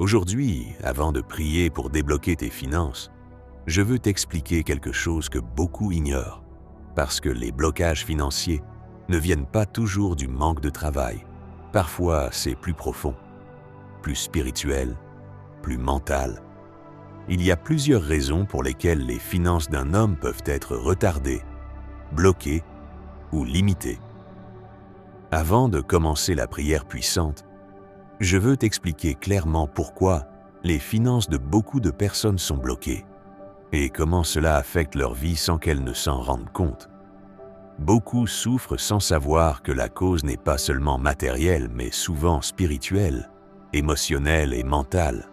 Aujourd'hui, avant de prier pour débloquer tes finances, je veux t'expliquer quelque chose que beaucoup ignorent, parce que les blocages financiers ne viennent pas toujours du manque de travail. Parfois, c'est plus profond, plus spirituel, plus mental. Il y a plusieurs raisons pour lesquelles les finances d'un homme peuvent être retardées, bloquées ou limitées. Avant de commencer la prière puissante, je veux t'expliquer clairement pourquoi les finances de beaucoup de personnes sont bloquées et comment cela affecte leur vie sans qu'elles ne s'en rendent compte. Beaucoup souffrent sans savoir que la cause n'est pas seulement matérielle, mais souvent spirituelle, émotionnelle et mentale.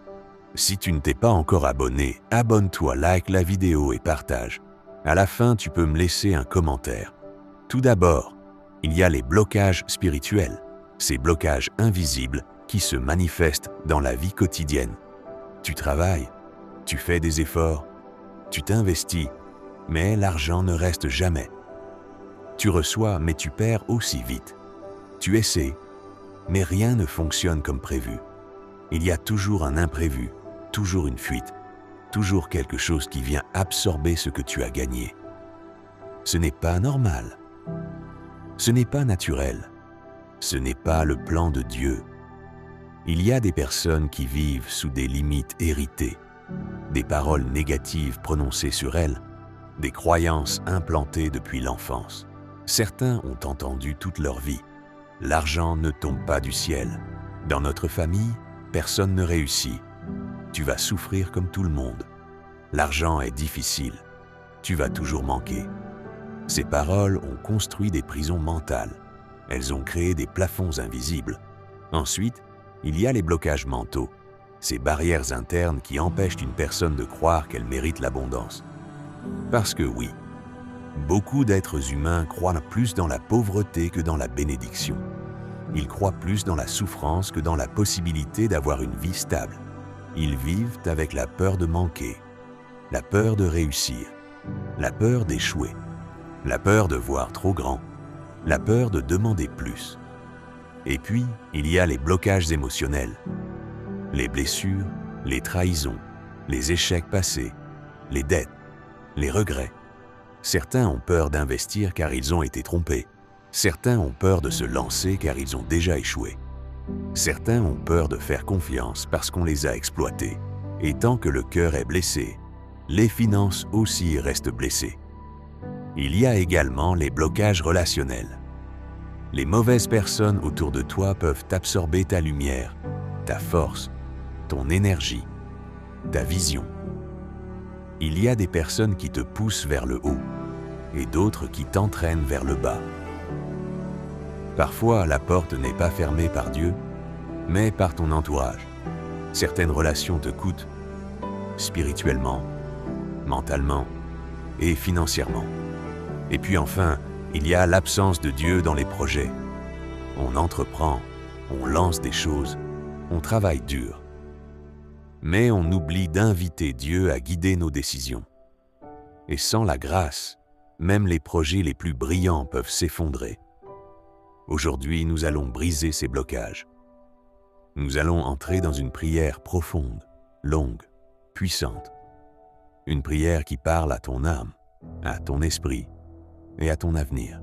Si tu ne t'es pas encore abonné, abonne-toi, like la vidéo et partage. À la fin, tu peux me laisser un commentaire. Tout d'abord, il y a les blocages spirituels, ces blocages invisibles qui se manifestent dans la vie quotidienne. Tu travailles, tu fais des efforts, tu t'investis, mais l'argent ne reste jamais. Tu reçois, mais tu perds aussi vite. Tu essaies, mais rien ne fonctionne comme prévu. Il y a toujours un imprévu, toujours une fuite, toujours quelque chose qui vient absorber ce que tu as gagné. Ce n'est pas normal. Ce n'est pas naturel. Ce n'est pas le plan de Dieu. Il y a des personnes qui vivent sous des limites héritées, des paroles négatives prononcées sur elles, des croyances implantées depuis l'enfance. Certains ont entendu toute leur vie. L'argent ne tombe pas du ciel. Dans notre famille, personne ne réussit. Tu vas souffrir comme tout le monde. L'argent est difficile. Tu vas toujours manquer. Ces paroles ont construit des prisons mentales. Elles ont créé des plafonds invisibles. Ensuite, il y a les blocages mentaux, ces barrières internes qui empêchent une personne de croire qu'elle mérite l'abondance. Parce que oui, beaucoup d'êtres humains croient plus dans la pauvreté que dans la bénédiction. Ils croient plus dans la souffrance que dans la possibilité d'avoir une vie stable. Ils vivent avec la peur de manquer, la peur de réussir, la peur d'échouer, la peur de voir trop grand, la peur de demander plus. Et puis, il y a les blocages émotionnels, les blessures, les trahisons, les échecs passés, les dettes, les regrets. Certains ont peur d'investir car ils ont été trompés. Certains ont peur de se lancer car ils ont déjà échoué. Certains ont peur de faire confiance parce qu'on les a exploités. Et tant que le cœur est blessé, les finances aussi restent blessées. Il y a également les blocages relationnels. Les mauvaises personnes autour de toi peuvent absorber ta lumière, ta force, ton énergie, ta vision. Il y a des personnes qui te poussent vers le haut et d'autres qui t'entraînent vers le bas. Parfois, la porte n'est pas fermée par Dieu, mais par ton entourage. Certaines relations te coûtent, spirituellement, mentalement et financièrement. Et puis enfin, il y a l'absence de Dieu dans les projets. On entreprend, on lance des choses, on travaille dur. Mais on oublie d'inviter Dieu à guider nos décisions. Et sans la grâce, même les projets les plus brillants peuvent s'effondrer. Aujourd'hui, nous allons briser ces blocages. Nous allons entrer dans une prière profonde, longue, puissante. Une prière qui parle à ton âme, à ton esprit et à ton avenir.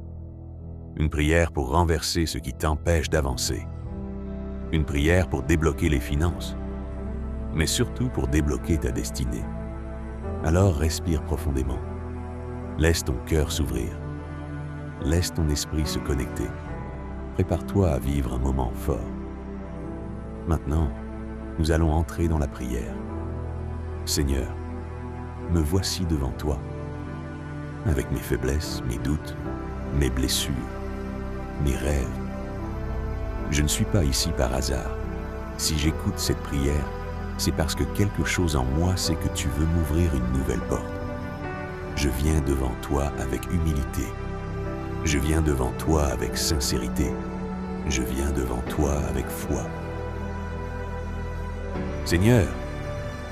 Une prière pour renverser ce qui t'empêche d'avancer. Une prière pour débloquer les finances, mais surtout pour débloquer ta destinée. Alors respire profondément. Laisse ton cœur s'ouvrir. Laisse ton esprit se connecter. Prépare-toi à vivre un moment fort. Maintenant, nous allons entrer dans la prière. Seigneur, me voici devant toi, avec mes faiblesses, mes doutes, mes blessures, mes rêves. Je ne suis pas ici par hasard. Si j'écoute cette prière, c'est parce que quelque chose en moi sait que tu veux m'ouvrir une nouvelle porte. Je viens devant toi avec humilité. Je viens devant toi avec sincérité. Je viens devant toi avec foi. Seigneur,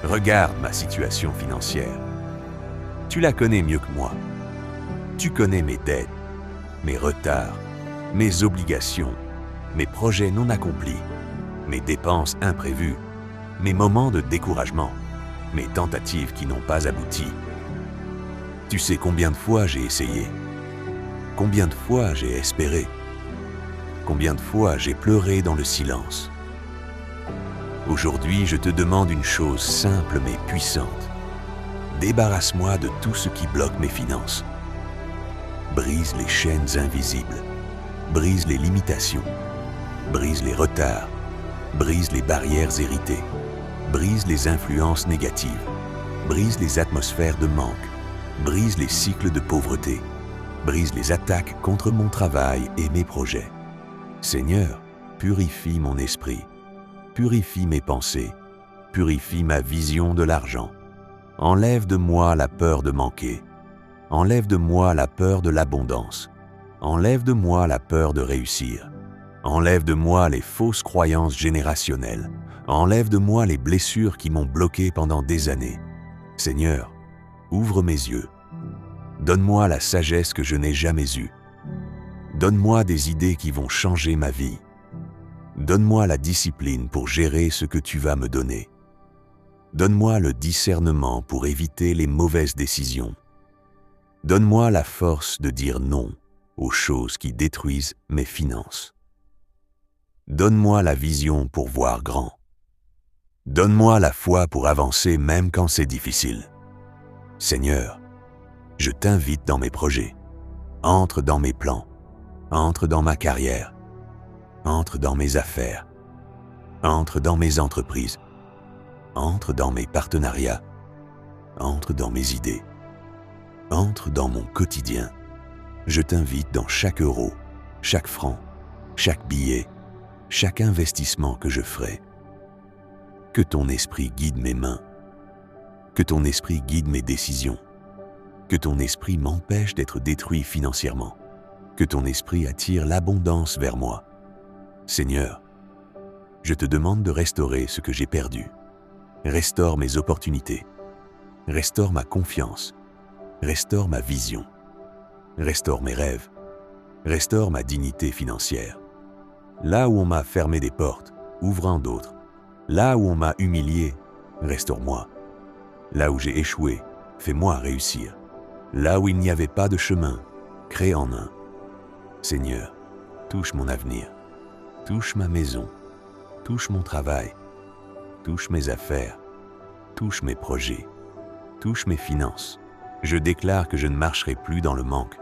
regarde ma situation financière. Tu la connais mieux que moi. Tu connais mes dettes, mes retards, mes obligations, mes projets non accomplis, mes dépenses imprévues. mes moments de découragement, mes tentatives qui n'ont pas abouti. Tu sais combien de fois j'ai essayé, combien de fois j'ai espéré, combien de fois j'ai pleuré dans le silence. Aujourd'hui, je te demande une chose simple mais puissante. Débarrasse-moi de tout ce qui bloque mes finances. Brise les chaînes invisibles, brise les limitations, brise les retards, brise les barrières héritées, brise les influences négatives, brise les atmosphères de manque, brise les cycles de pauvreté, brise les attaques contre mon travail et mes projets. Seigneur, purifie mon esprit, purifie mes pensées, purifie ma vision de l'argent. Enlève de moi la peur de manquer, enlève de moi la peur de l'abondance, enlève de moi la peur de réussir, enlève de moi les fausses croyances générationnelles, enlève de moi les blessures qui m'ont bloqué pendant des années. Seigneur, ouvre mes yeux, donne-moi la sagesse que je n'ai jamais eue, donne-moi des idées qui vont changer ma vie, donne-moi la discipline pour gérer ce que tu vas me donner. Donne-moi le discernement pour éviter les mauvaises décisions. Donne-moi la force de dire non aux choses qui détruisent mes finances. Donne-moi la vision pour voir grand. Donne-moi la foi pour avancer même quand c'est difficile. Seigneur, je t'invite dans mes projets. Entre dans mes plans. Entre dans ma carrière. Entre dans mes affaires. Entre dans mes entreprises. Entre dans mes partenariats, entre dans mes idées, entre dans mon quotidien. Je t'invite dans chaque euro, chaque franc, chaque billet, chaque investissement que je ferai. Que ton esprit guide mes mains, que ton esprit guide mes décisions, que ton esprit m'empêche d'être détruit financièrement, que ton esprit attire l'abondance vers moi. Seigneur, je te demande de restaurer ce que j'ai perdu. Restaure mes opportunités, restaure ma confiance, restaure ma vision, restaure mes rêves, restaure ma dignité financière. Là où on m'a fermé des portes, ouvre-en d'autres. Là où on m'a humilié, restaure-moi. Là où j'ai échoué, fais-moi réussir. Là où il n'y avait pas de chemin, crée en un. Seigneur, touche mon avenir, touche ma maison, touche mon travail, touche mes affaires, touche mes projets, touche mes finances. Je déclare que je ne marcherai plus dans le manque.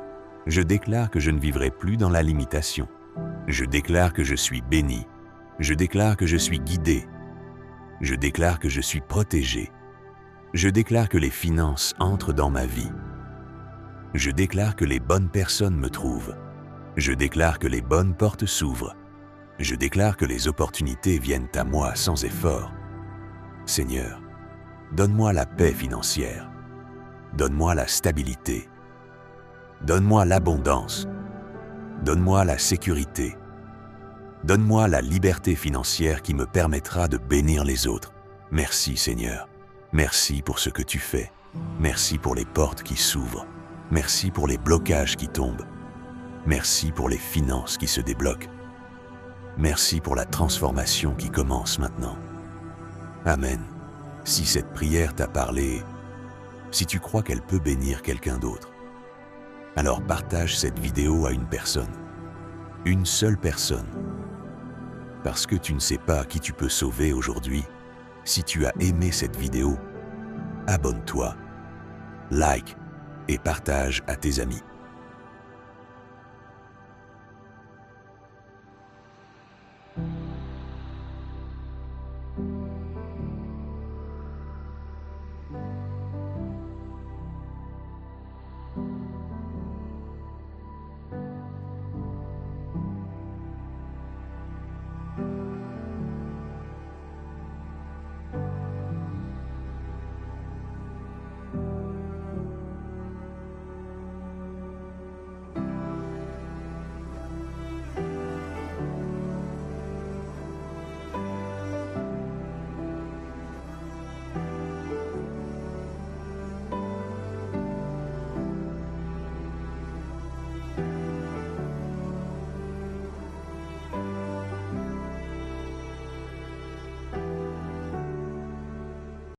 Je déclare que je ne vivrai plus dans la limitation. Je déclare que je suis béni. Je déclare que je suis guidé. Je déclare que je suis protégé. Je déclare que les finances entrent dans ma vie. Je déclare que les bonnes personnes me trouvent. Je déclare que les bonnes portes s'ouvrent. Je déclare que les opportunités viennent à moi sans effort. Seigneur, donne-moi la paix financière. Donne-moi la stabilité. Donne-moi l'abondance. Donne-moi la sécurité. Donne-moi la liberté financière qui me permettra de bénir les autres. Merci Seigneur. Merci pour ce que tu fais. Merci pour les portes qui s'ouvrent. Merci pour les blocages qui tombent. Merci pour les finances qui se débloquent. Merci pour la transformation qui commence maintenant. Amen. Si cette prière t'a parlé, si tu crois qu'elle peut bénir quelqu'un d'autre, alors partage cette vidéo à une personne, une seule personne. Parce que tu ne sais pas qui tu peux sauver aujourd'hui, si tu as aimé cette vidéo, abonne-toi, like et partage à tes amis.